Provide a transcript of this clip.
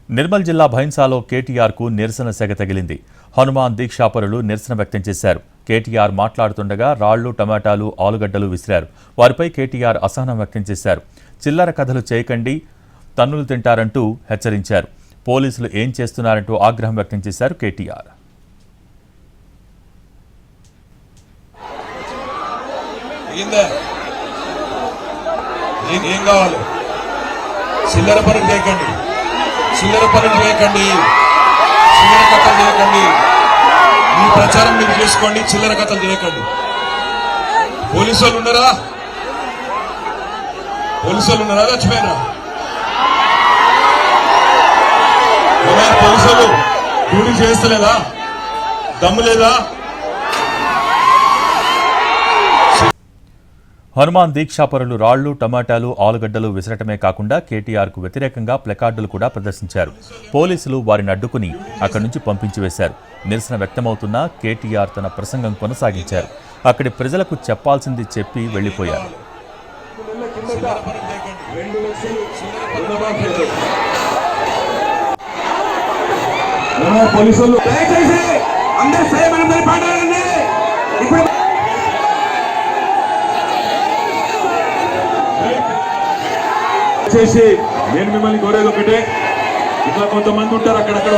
నిర్మల్ జిల్లా భైన్సాలో కేటీఆర్కు నిరసన సెగ తగిలింది. హనుమాన్ దీక్షాపరులు నిరసన వ్యక్తం చేశారు. కేటీఆర్ మాట్లాడుతుండగా రాళ్లు, టమాటాలు, ఆలుగడ్డలు విసిరారు. వారిపై కేటీఆర్ అసహనం వ్యక్తం చేశారు. చిల్లర కథలు చేయకండి, తన్నులు తింటారంటూ హెచ్చరించారు. పోలీసులు ఏం చేస్తున్నారంటూ ఆగ్రహం వ్యక్తం చేశారు కేటీఆర్. ఏం కావాలి? చిల్లర పనులు చేయకండి, చిల్లర పనులు చేయకండి, చిల్లర కథలు చేయకండి. మీ ప్రచారం మీరు చేసుకోండి, చిల్లర కథలు చేయకండి. పోలీసు వాళ్ళు ఉన్నారా? పోలీసు వాళ్ళు ఉన్నారా? చచ్చిపోయినా పోలీసు వాళ్ళు డ్యూటీ చేస్తలేదా? దమ్ము లేదా? హనుమాన్ దీక్షాపరులు రాళ్లు, టమాటాలు, ఆలుగడ్డలు విసరటమే కాకుండా కేటీఆర్కు వ్యతిరేకంగా ప్లకార్డులు కూడా ప్రదర్శించారు. పోలీసులు వారిని అడ్డుకుని అక్కడి నుంచి పంపించి వేశారు. నిరసన వ్యక్తమవుతున్నా కేటీఆర్ తన ప్రసంగం కొనసాగించారు. అక్కడి ప్రజలకు చెప్పాల్సింది చెప్పి వెళ్లిపోయారు. నేను మిమ్మల్ని కోరేది ఒకటే, ఇట్లా కొంతమంది ఉంటారు అక్కడక్కడ